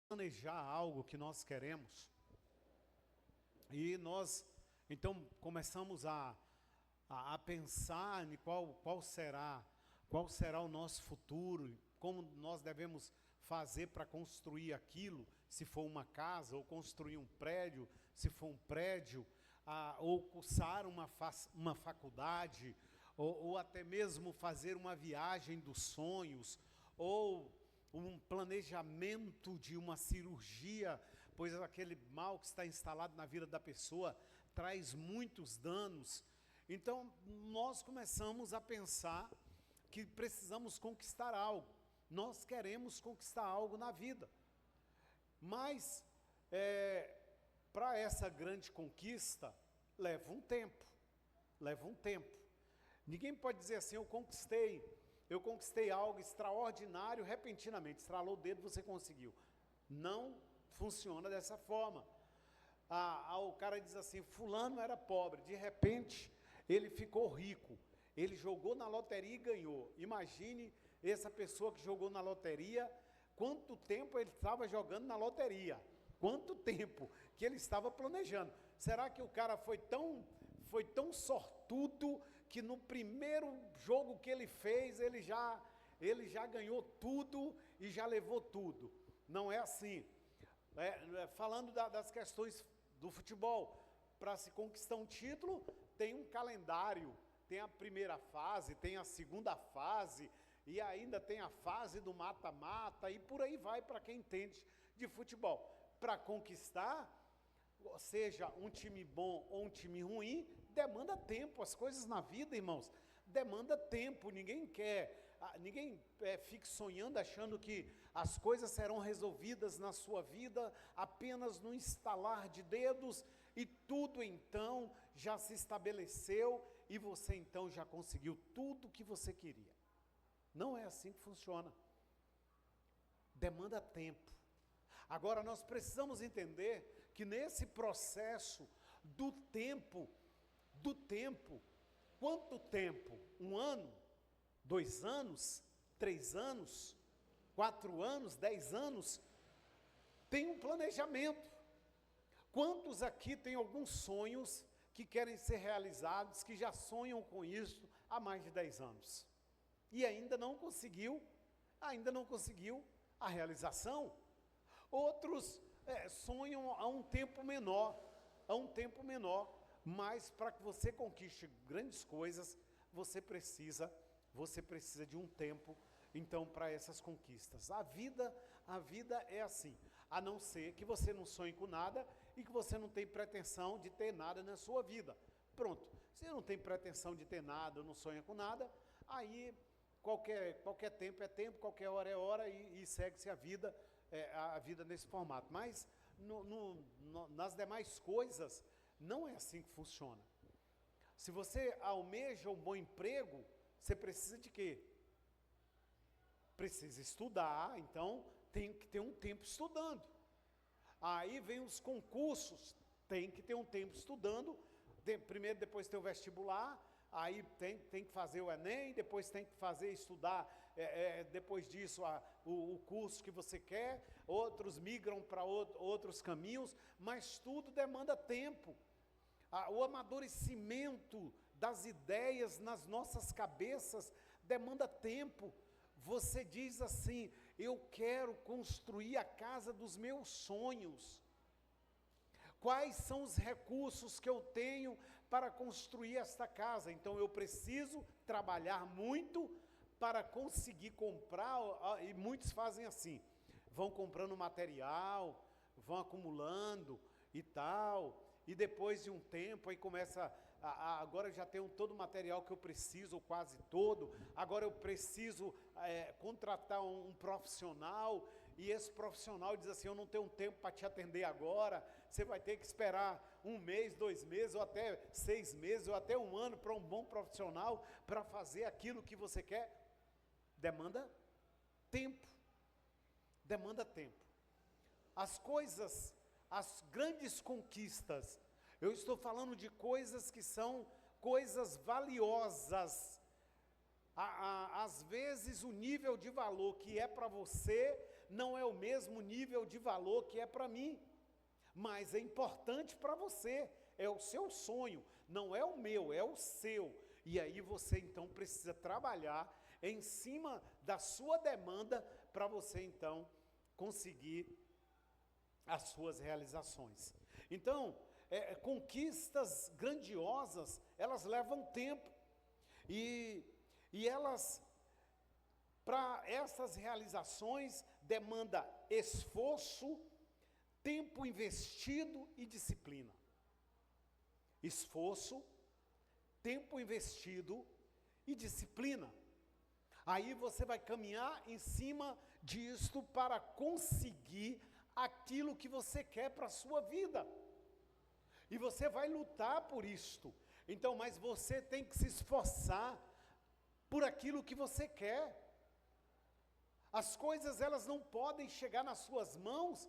planejar algo que nós queremos, e nós então começamos a pensar em qual será o nosso futuro, como nós devemos fazer para construir aquilo, se for uma casa, ou construir um prédio, se for um prédio, ou cursar uma faculdade, ou até mesmo fazer uma viagem dos sonhos, ou um planejamento de uma cirurgia, pois aquele mal que está instalado na vida da pessoa traz muitos danos. Então, nós começamos a pensar que precisamos conquistar algo. Nós queremos conquistar algo na vida. Mas, para essa grande conquista, leva um tempo. Ninguém pode dizer assim, eu conquistei algo extraordinário, repentinamente, estralou o dedo, você conseguiu. Não funciona dessa forma. O cara diz assim, fulano era pobre, de repente ele ficou rico, ele jogou na loteria e ganhou. Imagine essa pessoa que jogou na loteria, quanto tempo ele estava jogando na loteria, quanto tempo que ele estava planejando. Será que o cara foi tão sortudo que no primeiro jogo que ele fez, ele já ganhou tudo e já levou tudo? Não é assim. Falando das questões do futebol, para se conquistar um título, tem um calendário, tem a primeira fase, tem a segunda fase, e ainda tem a fase do mata-mata, e por aí vai para quem entende de futebol. Para conquistar, seja um time bom ou um time ruim, demanda tempo. As coisas na vida, irmãos, demanda tempo. Ninguém fique sonhando, achando que as coisas serão resolvidas na sua vida apenas no estalar de dedos, e tudo então já se estabeleceu, e você então já conseguiu tudo o que você queria. Não é assim que funciona. Demanda tempo. Agora, nós precisamos entender que nesse processo do tempo, quanto tempo? 1 ano? 2 anos? 3 anos? 4 anos? 10 anos? Tem um planejamento. Quantos aqui têm alguns sonhos que querem ser realizados, que já sonham com isso há mais de 10 anos? E ainda não conseguiu a realização? Outros sonham a um tempo menor, mas para que você conquiste grandes coisas, você precisa de um tempo, então, para essas conquistas. A vida é assim, a não ser que você não sonhe com nada e que você não tem pretensão de ter nada na sua vida. Pronto, se não tem pretensão de ter nada, ou não sonha com nada, aí qualquer tempo é tempo, qualquer hora é hora, e segue-se a vida nesse formato. Mas nas demais coisas, não é assim que funciona. Se você almeja um bom emprego, você precisa de quê? Precisa estudar, então tem que ter um tempo estudando. Aí vem os concursos, tem que ter um tempo estudando, primeiro, depois tem o vestibular, aí tem que fazer o Enem, depois tem que estudar, depois disso o curso que você quer, outros migram para outros caminhos, mas tudo demanda tempo. O amadurecimento das ideias nas nossas cabeças demanda tempo. Você diz assim, eu quero construir a casa dos meus sonhos. Quais são os recursos que eu tenho para construir esta casa? Então eu preciso trabalhar muito para conseguir comprar, e muitos fazem assim, vão comprando material, vão acumulando e tal, e depois de um tempo aí começa, agora eu já tenho todo o material que eu preciso, quase todo, agora eu preciso contratar um profissional, e esse profissional diz assim, eu não tenho tempo para te atender agora, você vai ter que esperar 1 mês, 2 meses, ou até 6 meses, ou até 1 ano para um bom profissional, para fazer aquilo que você quer. Demanda tempo. As grandes conquistas, eu estou falando de coisas que são coisas valiosas. Às vezes o nível de valor que é para você não é o mesmo nível de valor que é para mim, mas é importante para você, é o seu sonho, não é o meu, é o seu. E aí você então precisa trabalhar em cima da sua demanda para você então conseguir as suas realizações. Então, conquistas grandiosas, elas levam tempo. E elas, para essas realizações, demanda esforço, tempo investido e disciplina. Esforço, tempo investido e disciplina. Aí você vai caminhar em cima disto para conseguir aquilo que você quer para a sua vida. E você vai lutar por isto. Então, mas você tem que se esforçar por aquilo que você quer. As coisas, elas não podem chegar nas suas mãos,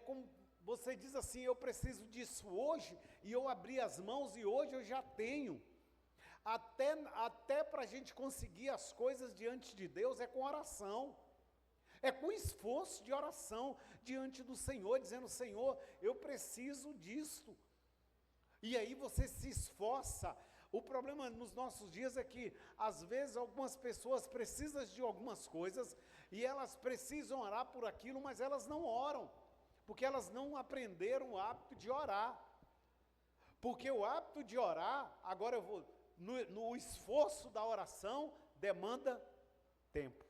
como você diz assim, eu preciso disso hoje, e eu abri as mãos e hoje eu já tenho. Até para a gente conseguir as coisas diante de Deus é com oração. É com esforço de oração diante do Senhor, dizendo, Senhor, eu preciso disto. E aí você se esforça. O problema nos nossos dias é que, às vezes, algumas pessoas precisam de algumas coisas, e elas precisam orar por aquilo, mas elas não oram, porque elas não aprenderam o hábito de orar. Porque o hábito de orar, agora eu vou, no esforço da oração, demanda tempo.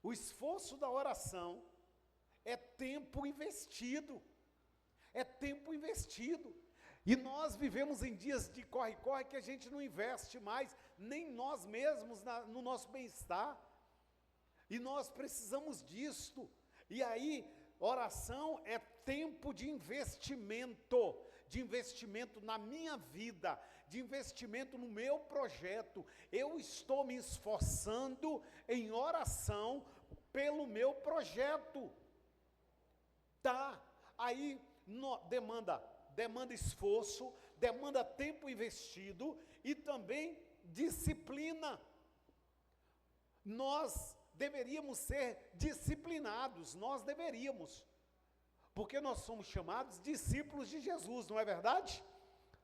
O esforço da oração é tempo investido. É tempo investido. E nós vivemos em dias de corre-corre que a gente não investe mais, nem nós mesmos no nosso bem-estar. E nós precisamos disto. E aí, oração é tempo de investimento na minha vida, de investimento no meu projeto. Eu estou me esforçando em oração pelo meu projeto. Tá, aí demanda esforço, demanda tempo investido e também disciplina. Nós deveríamos ser disciplinados, porque nós somos chamados discípulos de Jesus, não é verdade?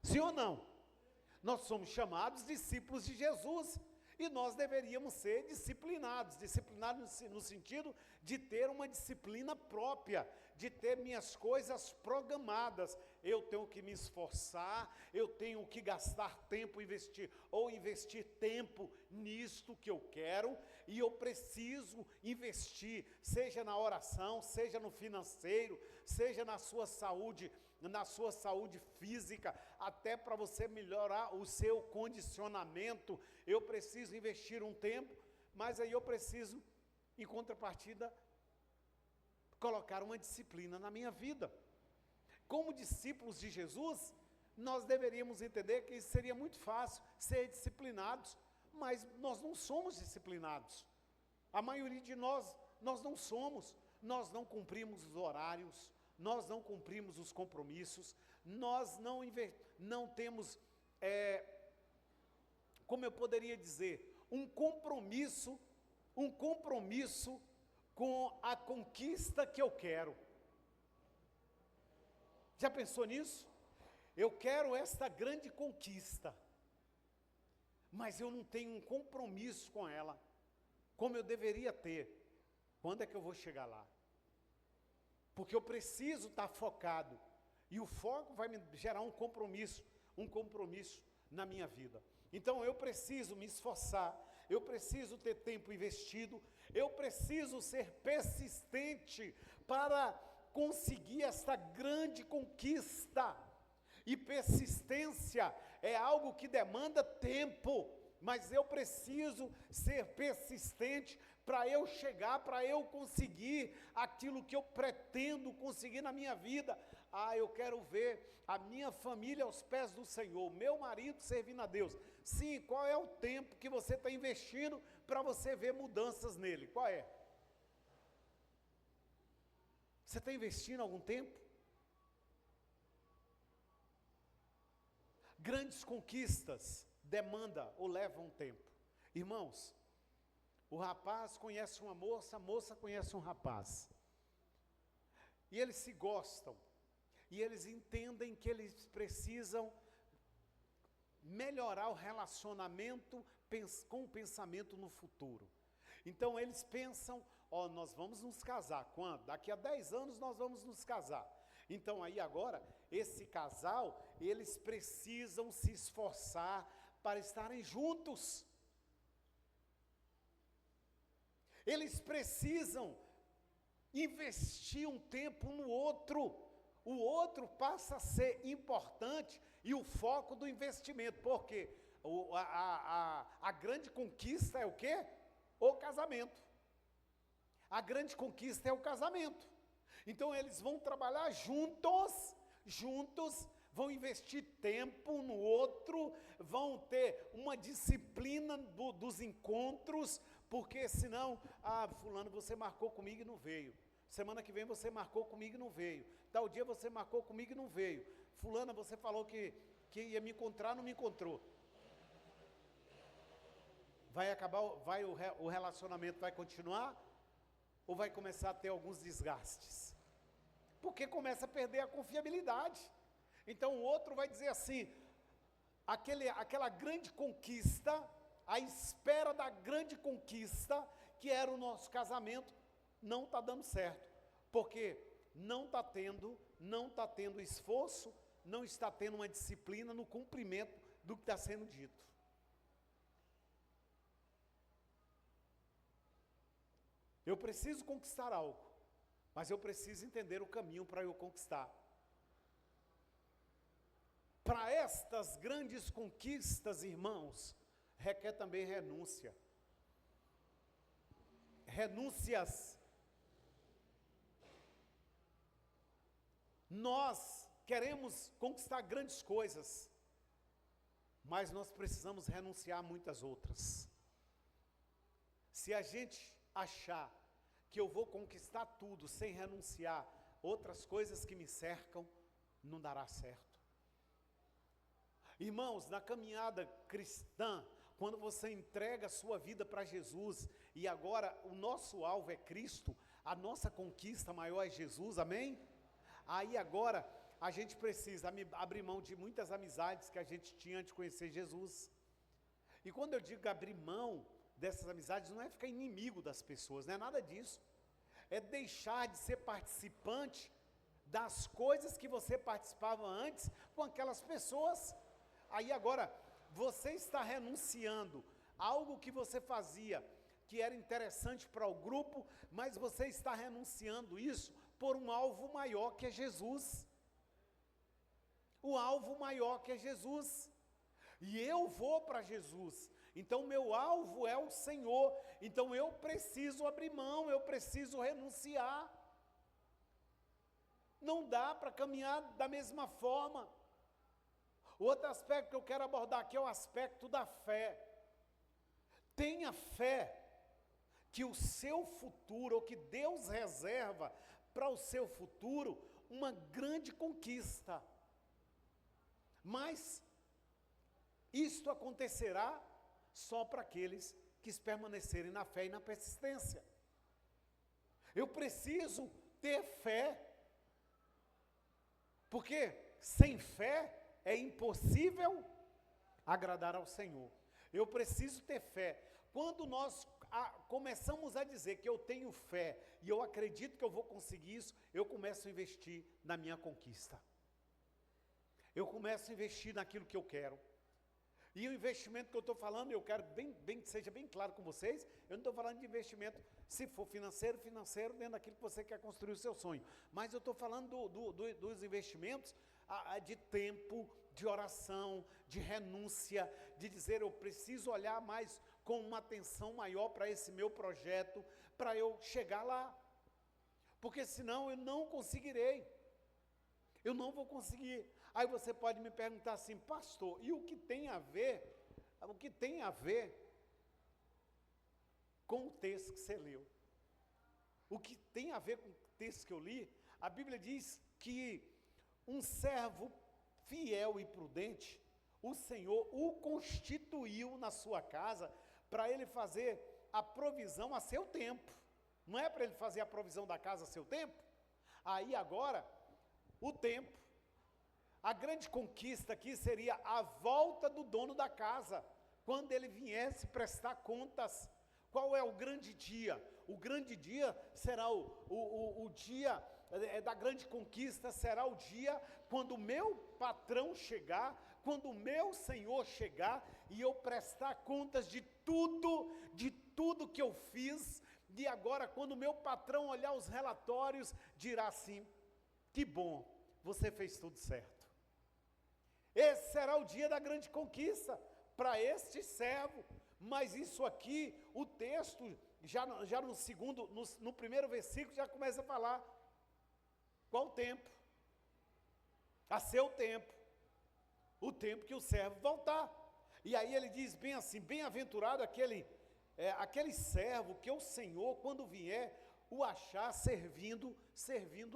Sim ou não? Nós somos chamados discípulos de Jesus, e nós deveríamos ser disciplinados no sentido de ter uma disciplina própria, de ter minhas coisas programadas. Eu tenho que me esforçar, eu tenho que gastar tempo, investir tempo nisto que eu quero, e eu preciso investir, seja na oração, seja no financeiro, seja na sua saúde física, até para você melhorar o seu condicionamento. Eu preciso investir um tempo, mas aí eu preciso, em contrapartida, colocar uma disciplina na minha vida. Como discípulos de Jesus, nós deveríamos entender que seria muito fácil ser disciplinados, mas nós não somos disciplinados. A maioria de nós não somos. Nós não cumprimos os horários, nós não cumprimos os compromissos, nós não temos, como eu poderia dizer, um compromisso com a conquista que eu quero. Já pensou nisso? Eu quero esta grande conquista, mas eu não tenho um compromisso com ela, como eu deveria ter. Quando é que eu vou chegar lá? Porque eu preciso estar focado, e o foco vai me gerar um compromisso na minha vida. Então eu preciso me esforçar, eu preciso ter tempo investido, eu preciso ser persistente para conseguir esta grande conquista. E persistência é algo que demanda tempo, mas eu preciso ser persistente para eu chegar, para eu conseguir aquilo que eu pretendo conseguir na minha vida. Eu quero ver a minha família aos pés do Senhor, meu marido servindo a Deus. Sim, qual é o tempo que você está investindo para você ver mudanças nele? Qual é? Você está investindo algum tempo? Grandes conquistas demanda ou leva um tempo. Irmãos, o rapaz conhece uma moça, a moça conhece um rapaz. E eles se gostam. E eles entendem que eles precisam melhorar o relacionamento com o pensamento no futuro. Então eles pensam, nós vamos nos casar. Quando? Daqui a 10 anos nós vamos nos casar. Então aí agora, esse casal, eles precisam se esforçar para estarem juntos. Eles precisam investir um tempo no outro. O outro passa a ser importante e o foco do investimento. Por quê? A grande conquista é o quê? O casamento. A grande conquista é o casamento. Então eles vão trabalhar juntos, vão investir tempo no outro, vão ter uma disciplina dos encontros, porque senão, fulano, você marcou comigo e não veio. Semana que vem você marcou comigo e não veio. Tal dia você marcou comigo e não veio. Fulana, você falou que ia me encontrar, não me encontrou. Vai acabar, o relacionamento vai continuar? Ou vai começar a ter alguns desgastes? Porque começa a perder a confiabilidade. Então o outro vai dizer assim, aquela grande conquista, a espera da grande conquista, que era o nosso casamento, não está dando certo. Porque não está tendo esforço, não está tendo uma disciplina no cumprimento do que está sendo dito. Eu preciso conquistar algo, mas eu preciso entender o caminho para eu conquistar. Para estas grandes conquistas, irmãos, requer também renúncia. Renúncias. Nós queremos conquistar grandes coisas, mas nós precisamos renunciar a muitas outras. Se a gente achar que eu vou conquistar tudo sem renunciar outras coisas que me cercam, não dará certo. Irmãos, na caminhada cristã, quando você entrega a sua vida para Jesus, e agora o nosso alvo é Cristo, a nossa conquista maior é Jesus, amém? Aí agora a gente precisa abrir mão de muitas amizades que a gente tinha antes de conhecer Jesus. E quando eu digo abrir mão dessas amizades, não é ficar inimigo das pessoas, não é nada disso. É deixar de ser participante das coisas que você participava antes com aquelas pessoas. Aí agora, você está renunciando a algo que você fazia, que era interessante para o grupo, mas você está renunciando isso por um alvo maior que é Jesus. O alvo maior que é Jesus. E eu vou para Jesus. Então meu alvo é o Senhor. Então eu preciso abrir mão, eu preciso renunciar. Não dá para caminhar da mesma forma. O outro aspecto que eu quero abordar aqui é o aspecto da fé. Tenha fé que o seu futuro, ou que Deus reserva para o seu futuro, uma grande conquista. Mas isto acontecerá só para aqueles que permanecerem na fé e na persistência. Eu preciso ter fé, porque sem fé é impossível agradar ao Senhor. Eu preciso ter fé. Quando nós começamos a dizer que eu tenho fé e eu acredito que eu vou conseguir isso, eu começo a investir na minha conquista. Eu começo a investir naquilo que eu quero. E o investimento que eu estou falando, eu quero que seja bem claro com vocês, eu não estou falando de investimento, se for financeiro, dentro daquilo que você quer construir o seu sonho. Mas eu estou falando dos investimentos de tempo, de oração, de renúncia, de dizer eu preciso olhar mais com uma atenção maior para esse meu projeto, para eu chegar lá. Porque senão eu não conseguirei. Eu não vou conseguir. Aí você pode me perguntar assim, pastor, e o que tem a ver com o texto que você leu? O que tem a ver com o texto que eu li? A Bíblia diz que um servo fiel e prudente, O Senhor o constituiu na sua casa para ele fazer a provisão a seu tempo. Não é para ele fazer a provisão da casa a seu tempo? Aí agora, o tempo. A grande conquista aqui seria a volta do dono da casa, quando ele viesse prestar contas. Qual é o grande dia? O grande dia será o dia da grande conquista, será o dia quando o meu patrão chegar, quando o meu Senhor chegar e eu prestar contas de tudo que eu fiz. E agora, quando o meu patrão olhar os relatórios, dirá assim: que bom, você fez tudo certo. Esse será o dia da grande conquista para este servo. Mas isso aqui, o texto, já no primeiro versículo, já começa a falar. Qual tempo? A seu tempo. O tempo que o servo voltar. E aí ele diz bem assim: bem-aventurado aquele servo que o Senhor, quando vier, o achar servindo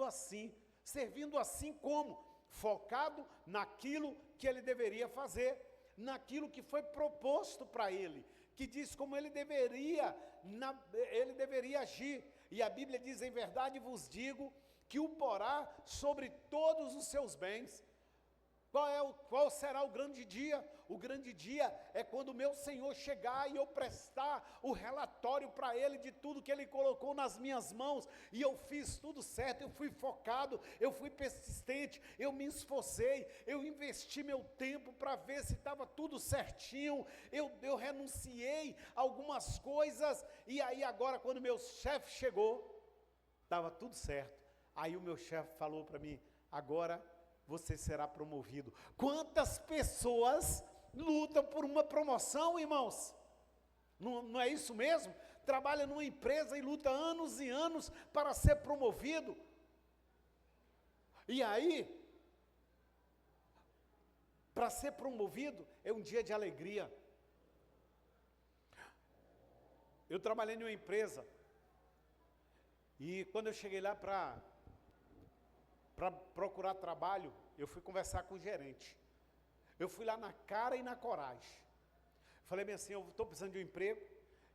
assim. Servindo assim como? Focado naquilo que ele deveria fazer, naquilo que foi proposto para ele, que diz como ele deveria agir. E a Bíblia diz: em verdade vos digo, que o porá sobre todos os seus bens. Qual será o grande dia? O grande dia é quando o meu Senhor chegar e eu prestar o relatório para Ele de tudo que Ele colocou nas minhas mãos, e eu fiz tudo certo, eu fui focado, eu fui persistente, eu me esforcei, eu investi meu tempo para ver se estava tudo certinho, eu renunciei a algumas coisas, e aí agora quando meu chefe chegou, estava tudo certo. Aí o meu chefe falou para mim: agora você será promovido. Quantas pessoas lutam por uma promoção, irmãos? Não é isso mesmo? Trabalha numa empresa e luta anos e anos para ser promovido. E aí, para ser promovido, é um dia de alegria. Eu trabalhei numa empresa, e quando eu cheguei lá para procurar trabalho, eu fui conversar com o gerente. Eu fui lá na cara e na coragem. Falei bem assim: eu estou precisando de um emprego,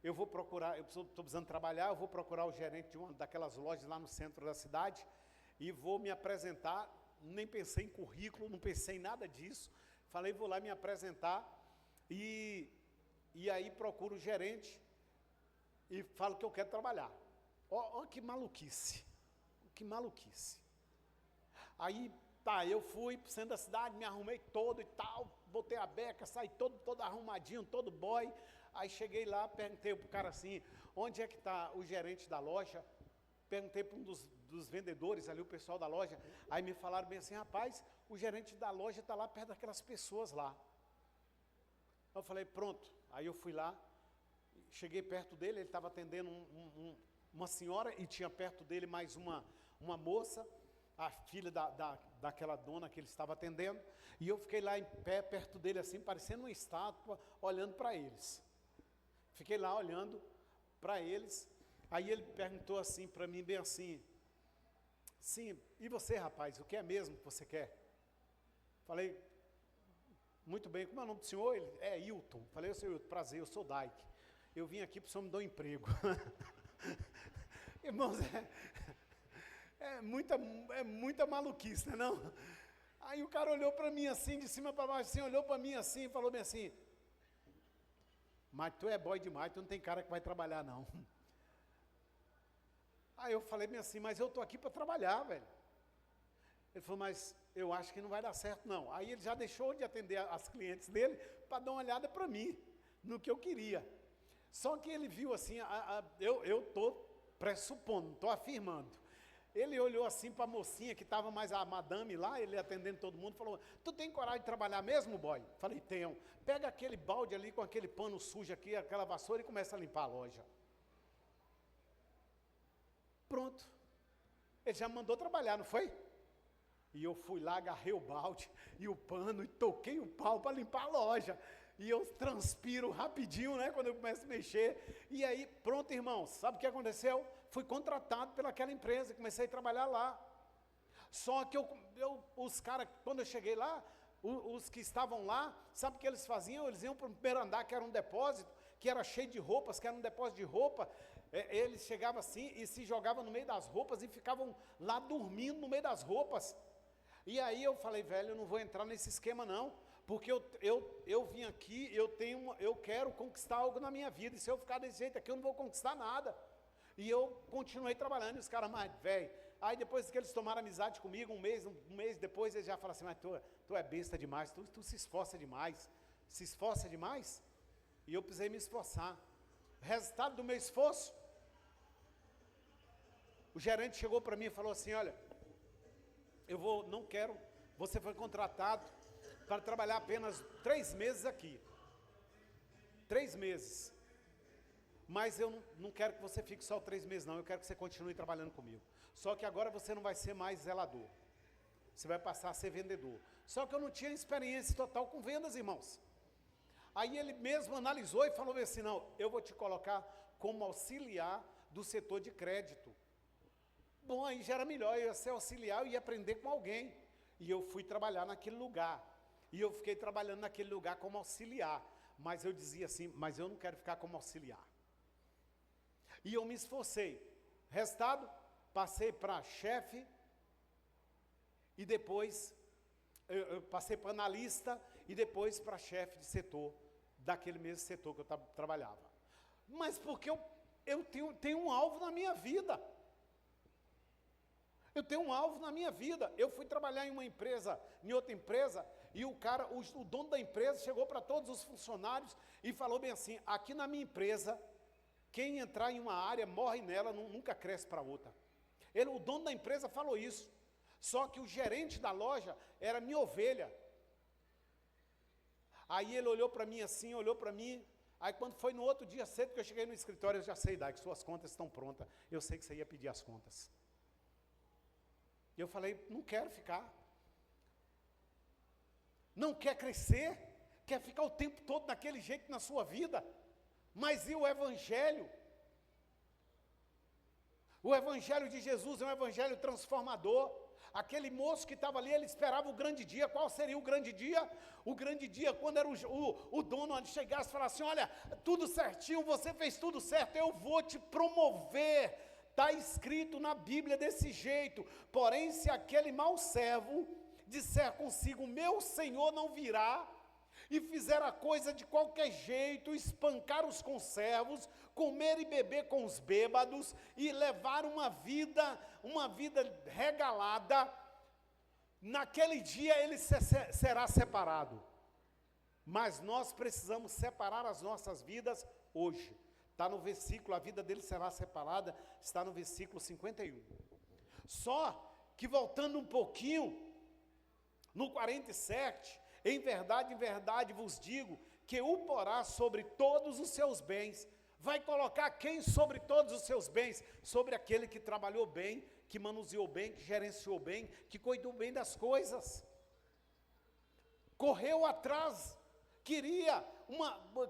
eu estou precisando trabalhar, eu vou procurar o gerente de uma daquelas lojas lá no centro da cidade e vou me apresentar. Nem pensei em currículo, não pensei em nada disso. Falei: vou lá me apresentar e aí procuro o gerente e falo que eu quero trabalhar. Olha que maluquice, que maluquice. Aí, eu fui para o centro da cidade, me arrumei todo e tal, botei a beca, saí todo arrumadinho, todo boy. Aí cheguei lá, perguntei para o cara assim: onde é que está o gerente da loja? Perguntei para um dos vendedores ali, o pessoal da loja. Aí me falaram bem assim: rapaz, o gerente da loja está lá perto daquelas pessoas lá. Eu falei: pronto. Aí eu fui lá, cheguei perto dele, ele estava atendendo uma senhora e tinha perto dele mais uma moça, a filha daquela dona que ele estava atendendo, e eu fiquei lá em pé, perto dele assim, parecendo uma estátua, olhando para eles. Fiquei lá olhando para eles, aí ele perguntou assim para mim, bem assim: sim, e você, rapaz, o que é mesmo que você quer? Falei: muito bem, como é o nome do senhor? Ele: é Hilton. Falei: seu Hilton, prazer, eu sou Daik. Eu vim aqui para o senhor me dar um emprego. Irmãos, é muita maluquice, não? Aí o cara olhou para mim assim, de cima para baixo, assim, olhou para mim assim, e falou bem assim: mas tu é boy demais, tu não tem cara que vai trabalhar, não. Aí eu falei bem assim: mas eu estou aqui para trabalhar, velho. Ele falou: mas eu acho que não vai dar certo, não. Aí ele já deixou de atender as clientes dele para dar uma olhada para mim, no que eu queria. Só que ele viu assim, eu estou pressupondo, estou afirmando. Ele olhou assim para a mocinha que estava mais a madame lá, ele atendendo todo mundo, falou: tu tem coragem de trabalhar mesmo, boy? Falei: tenho. Pega aquele balde ali com aquele pano sujo aqui, aquela vassoura, e começa a limpar a loja. Pronto. Ele já mandou trabalhar, não foi? E eu fui lá, agarrei o balde e o pano e toquei o pau para limpar a loja. E eu transpiro rapidinho, né, quando eu começo a mexer. E aí, pronto, irmãos, sabe o que aconteceu? Fui contratado pelaquela empresa, comecei a trabalhar lá. Só que os caras, quando eu cheguei lá, os que estavam lá, sabe o que eles faziam? Eles iam para o primeiro andar, que era um depósito, que era cheio de roupas, que era um depósito de roupa. Eles chegavam assim e se jogavam no meio das roupas e ficavam lá dormindo no meio das roupas. E aí eu falei, velho, eu não vou entrar nesse esquema não, porque eu vim aqui, eu quero conquistar algo na minha vida, e se eu ficar desse jeito aqui, eu não vou conquistar nada. E eu continuei trabalhando, e os caras, mas, velho, aí depois que eles tomaram amizade comigo, um mês depois, eles já falaram assim, mas tu é besta demais, tu se esforça demais, e eu precisei me esforçar. Resultado do meu esforço, o gerente chegou para mim e falou assim, olha, não quero, você foi contratado para trabalhar apenas 3 meses aqui, 3 meses, mas eu não quero que você fique só 3 meses não, eu quero que você continue trabalhando comigo, só que agora você não vai ser mais zelador, você vai passar a ser vendedor. Só que eu não tinha experiência total com vendas, irmãos. Aí ele mesmo analisou e falou assim, não, eu vou te colocar como auxiliar do setor de crédito. Bom, aí já era melhor, eu ia ser auxiliar, eu ia aprender com alguém. E eu fui trabalhar naquele lugar. E eu fiquei trabalhando naquele lugar como auxiliar. Mas eu dizia assim, mas eu não quero ficar como auxiliar. E eu me esforcei. Resultado, passei para chefe, e depois eu passei para analista, e depois para chefe de setor, daquele mesmo setor que eu trabalhava. Mas porque eu tenho um alvo na minha vida. Eu tenho um alvo na minha vida. Eu fui trabalhar em outra empresa, e o dono da empresa chegou para todos os funcionários e falou bem assim, aqui na minha empresa, quem entrar em uma área, morre nela, nunca cresce para outra. O dono da empresa falou isso. Só que o gerente da loja era minha ovelha. Aí ele olhou para mim assim, aí quando foi no outro dia cedo que eu cheguei no escritório, eu já sei, que suas contas estão prontas, eu sei que você ia pedir as contas. E eu falei, não quero ficar. Não quer crescer, quer ficar o tempo todo daquele jeito na sua vida. Mas e o evangelho? O evangelho de Jesus é um evangelho transformador. Aquele moço que estava ali, ele esperava o grande dia. Qual seria o grande dia? O grande dia, quando era o dono chegasse e falasse assim, olha, tudo certinho, você fez tudo certo, eu vou te promover. Está escrito na Bíblia desse jeito. Porém, se aquele mau servo disser consigo, meu Senhor não virá, e fizer a coisa de qualquer jeito, espancar os conservos, comer e beber com os bêbados, e levar uma vida regalada, naquele dia ele será separado. Mas nós precisamos separar as nossas vidas hoje. Está no versículo, a vida dele será separada, está no versículo 51. Só que voltando um pouquinho, no 47, em verdade vos digo, que o porá sobre todos os seus bens. Vai colocar quem sobre todos os seus bens? Sobre aquele que trabalhou bem, que manuseou bem, que gerenciou bem, que cuidou bem das coisas. Correu atrás, queria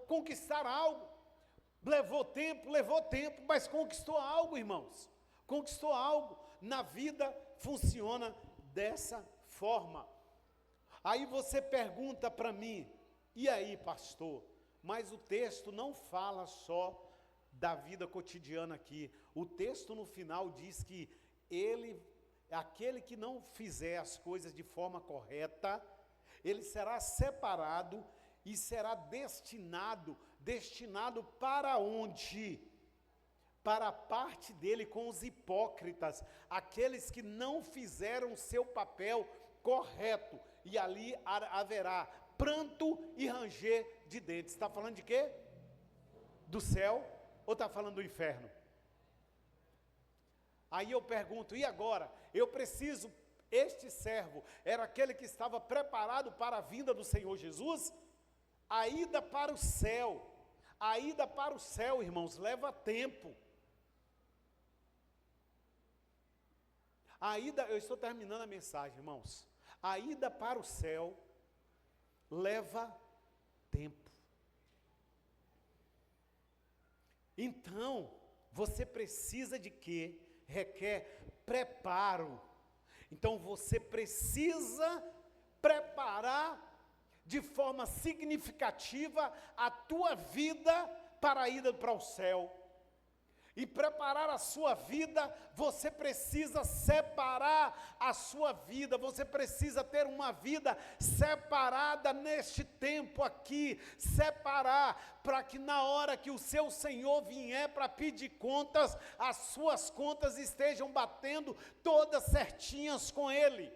conquistar algo. Levou tempo, mas conquistou algo, irmãos. Conquistou algo. Na vida funciona dessa forma. Aí você pergunta para mim, e aí, pastor? Mas o texto não fala só da vida cotidiana aqui. O texto no final diz que aquele que não fizer as coisas de forma correta, ele será separado e será destinado para onde? Para a parte dele com os hipócritas, aqueles que não fizeram o seu papel correto, e ali haverá pranto e ranger de dentes. Está falando de quê? Do céu ou está falando do inferno? Aí eu pergunto, e agora? Este servo era aquele que estava preparado para a vinda do Senhor Jesus? A ida para o céu, irmãos, leva tempo. Eu estou terminando a mensagem, irmãos. A ida para o céu leva tempo. Então, você precisa de quê? Requer preparo. Então, você precisa preparar de forma significativa a tua vida para a ida para o céu. E preparar a sua vida, você precisa separar a sua vida, você precisa ter uma vida separada neste tempo aqui, separar, para que na hora que o seu Senhor vier para pedir contas, as suas contas estejam batendo todas certinhas com Ele.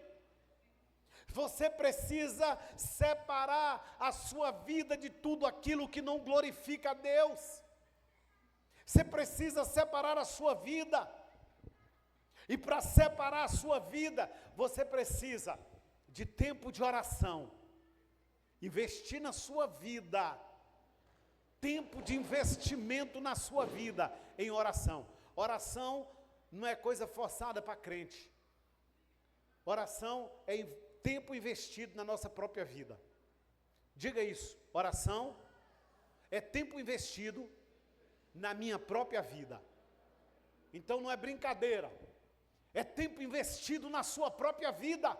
Você precisa separar a sua vida de tudo aquilo que não glorifica a Deus. Você precisa separar a sua vida. E para separar a sua vida, você precisa de tempo de oração. Investir na sua vida. Tempo de investimento na sua vida em oração. Oração não é coisa forçada para crente. Oração é tempo investido na nossa própria vida. Diga isso. Oração é tempo investido na minha própria vida. Então não é brincadeira, é tempo investido na sua própria vida.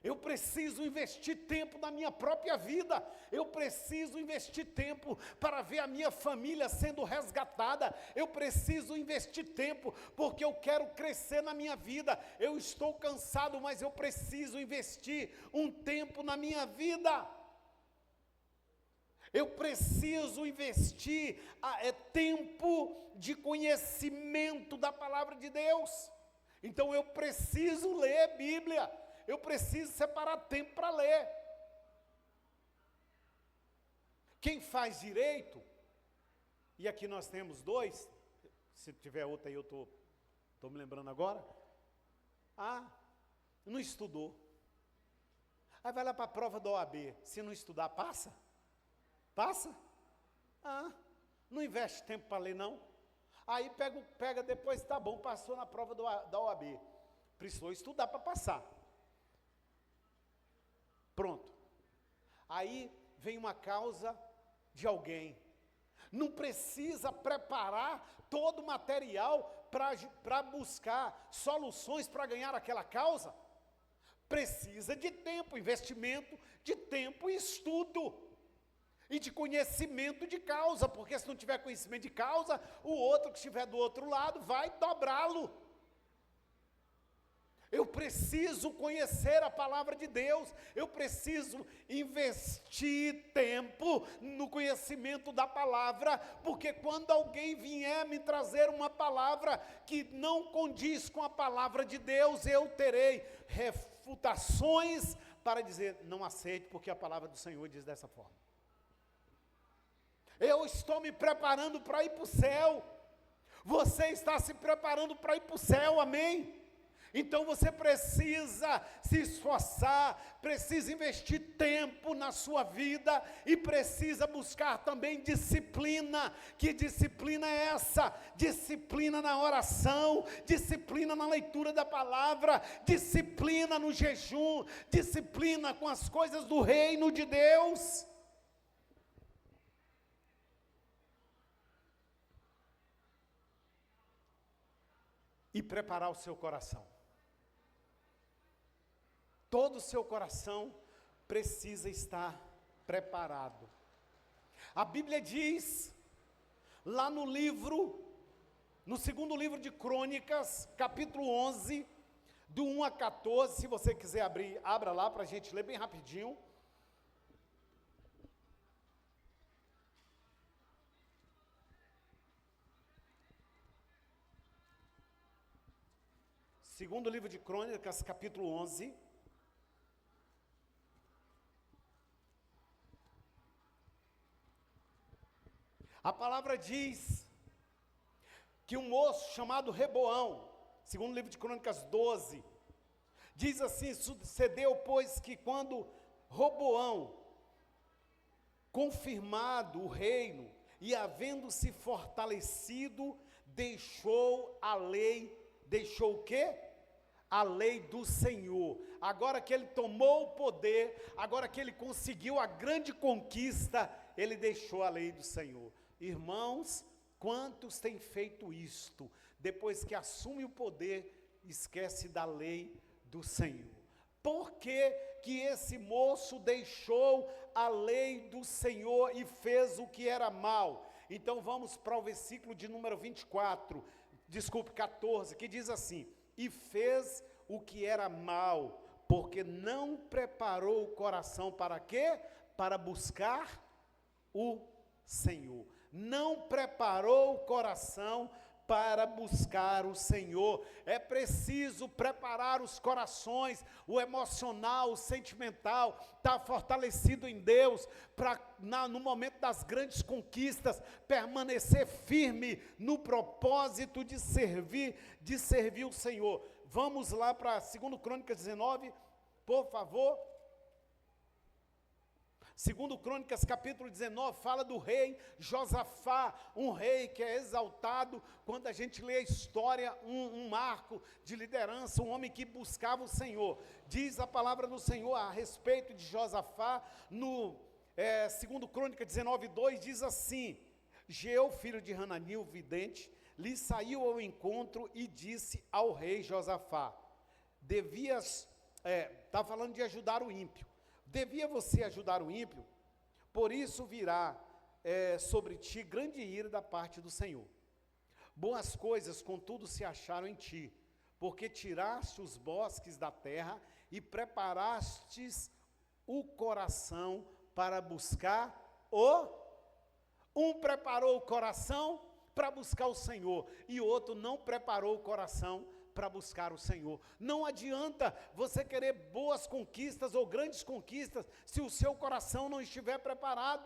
Eu preciso investir tempo na minha própria vida, eu preciso investir tempo para ver a minha família sendo resgatada, eu preciso investir tempo porque eu quero crescer na minha vida. Eu estou cansado, mas eu preciso investir um tempo na minha vida. Eu preciso investir tempo de conhecimento da palavra de Deus. Então eu preciso ler Bíblia. Eu preciso separar tempo para ler. Quem faz direito, e aqui nós temos dois, se tiver outra aí eu estou me lembrando agora. Não estudou. Aí vai lá para a prova da OAB, se não estudar, passa? Passa? Não investe tempo para ler, não. Aí pega depois, tá bom, passou na prova da OAB. Precisou estudar para passar. Pronto. Aí vem uma causa de alguém. Não precisa preparar todo o material para buscar soluções para ganhar aquela causa. Precisa de tempo, investimento de tempo e estudo. E de conhecimento de causa, porque se não tiver conhecimento de causa, o outro que estiver do outro lado vai dobrá-lo. Eu preciso conhecer a palavra de Deus, eu preciso investir tempo no conhecimento da palavra, porque quando alguém vier me trazer uma palavra que não condiz com a palavra de Deus, eu terei refutações para dizer, não aceite, porque a palavra do Senhor diz dessa forma. Eu estou me preparando para ir para o céu. Você está se preparando para ir para o céu, amém? Então você precisa se esforçar, precisa investir tempo na sua vida e precisa buscar também disciplina. Que disciplina é essa? Disciplina na oração, disciplina na leitura da palavra, disciplina no jejum, disciplina com as coisas do reino de Deus. E preparar o seu coração. Todo o seu coração precisa estar preparado. A Bíblia diz, lá no segundo livro de Crônicas, capítulo 11, do 1 a 14, se você quiser abrir, abra lá para a gente ler bem rapidinho. Segundo livro de Crônicas, capítulo 11. A palavra diz que um moço chamado Reboão, segundo livro de Crônicas 12, diz assim, sucedeu, pois, que quando Roboão, confirmado o reino, e havendo-se fortalecido, deixou a lei. Deixou o quê? A lei do Senhor. Agora que ele tomou o poder, agora que ele conseguiu a grande conquista, ele deixou a lei do Senhor. Irmãos, quantos têm feito isto? Depois que assume o poder, esquece da lei do Senhor. Por que que esse moço deixou a lei do Senhor e fez o que era mal? Então vamos para o versículo de número 14, que diz assim: e fez o que era mal, porque não preparou o coração para quê? Para buscar o Senhor. Não preparou o coração para buscar o Senhor. É preciso preparar os corações, o emocional, o sentimental, estar fortalecido em Deus, para no momento das grandes conquistas, permanecer firme no propósito de servir o Senhor. Vamos lá para 2 Crônicas 19, por favor. 2 Crônicas capítulo 19 fala do rei Josafá, um rei que é exaltado. Quando a gente lê a história, um marco de liderança, um homem que buscava o Senhor. Diz a palavra do Senhor a respeito de Josafá, no 2 Crônicas 19, 2, diz assim: Geu, filho de Hanani, o vidente, lhe saiu ao encontro e disse ao rei Josafá: está falando de ajudar o ímpio. Devia você ajudar o ímpio, por isso virá sobre ti grande ira da parte do Senhor. Boas coisas, contudo, se acharam em ti, porque tiraste os bosques da terra e preparastes o coração para buscar um preparou o coração para buscar o Senhor, e o outro não preparou o coração para buscar o Senhor. Não adianta você querer boas conquistas ou grandes conquistas se o seu coração não estiver preparado.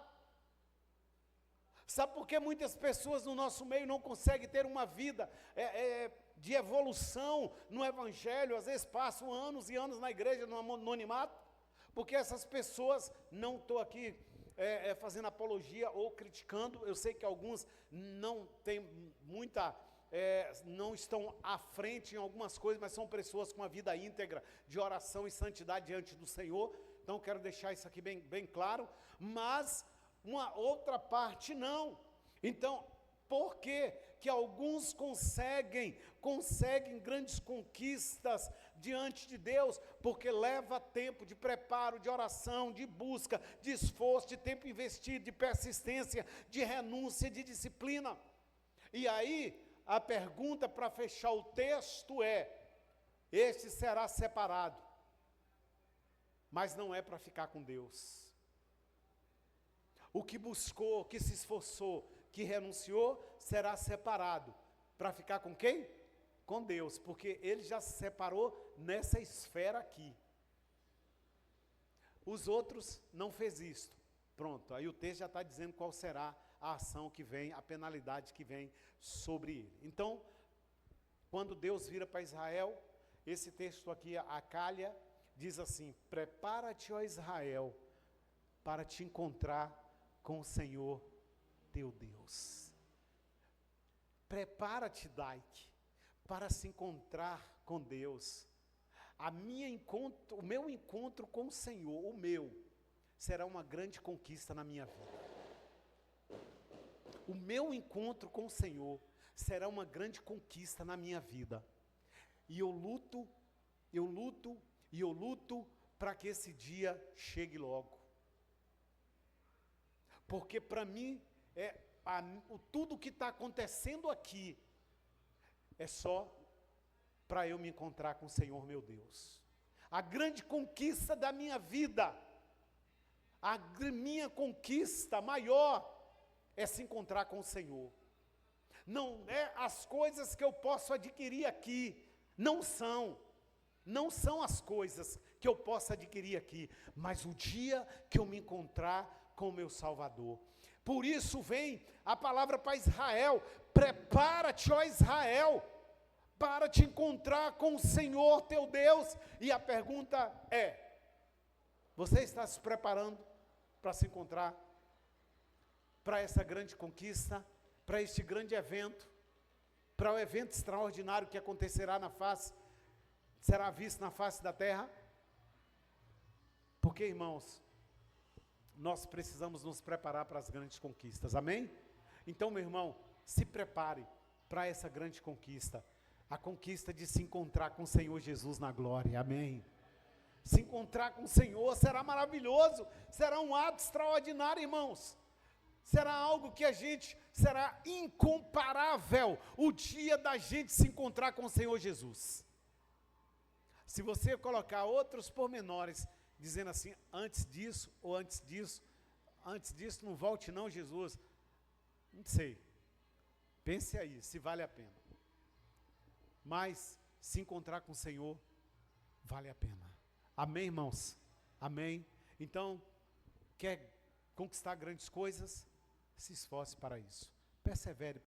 Sabe por que muitas pessoas no nosso meio não conseguem ter uma vida de evolução no Evangelho? Às vezes passam anos e anos na igreja, no anonimato, porque essas pessoas, não estou aqui fazendo apologia ou criticando, eu sei que alguns não têm não estão à frente em algumas coisas, mas são pessoas com uma vida íntegra de oração e santidade diante do Senhor. Então quero deixar isso aqui bem claro, mas uma outra parte não. Então, por que que alguns conseguem grandes conquistas diante de Deus? Porque leva tempo de preparo, de oração, de busca, de esforço, de tempo investido, de persistência, de renúncia, de disciplina. E aí a pergunta para fechar o texto este será separado, mas não é para ficar com Deus. O que buscou, que se esforçou, que renunciou, será separado, para ficar com quem? Com Deus, porque ele já se separou nessa esfera aqui. Os outros não fez isto. Pronto, aí o texto já está dizendo qual será a ação que vem, a penalidade que vem sobre ele. Então, quando Deus vira para Israel, esse texto aqui, a calha, diz assim: prepara-te, ó Israel, para te encontrar com o Senhor teu Deus. Prepara-te, Daike, para se encontrar com Deus. O meu encontro com o Senhor, será uma grande conquista na minha vida. O meu encontro com o Senhor será uma grande conquista na minha vida. E eu luto para que esse dia chegue logo. Porque para mim, tudo que está acontecendo aqui é só para eu me encontrar com o Senhor meu Deus. A grande conquista da minha vida, a minha conquista maior, é se encontrar com o Senhor. Não é as coisas que eu posso adquirir aqui, não são as coisas que eu posso adquirir aqui, mas o dia que eu me encontrar com o meu Salvador. Por isso vem a palavra para Israel: prepara-te, ó Israel, para te encontrar com o Senhor teu Deus. E a pergunta você está se preparando para se encontrar para essa grande conquista, para este grande evento, para o evento extraordinário que acontecerá será visto na face da terra? Porque, irmãos, nós precisamos nos preparar para as grandes conquistas, amém? Então, meu irmão, se prepare para essa grande conquista, a conquista de se encontrar com o Senhor Jesus na glória, amém? Se encontrar com o Senhor será maravilhoso, será um ato extraordinário, irmãos. Será algo que será incomparável o dia da gente se encontrar com o Senhor Jesus. Se você colocar outros pormenores, dizendo assim, antes disso, não volte não, Jesus, não sei, pense aí, se vale a pena. Mas, se encontrar com o Senhor, vale a pena. Amém, irmãos? Amém? Então, quer conquistar grandes coisas? Se esforce para isso. Persevere.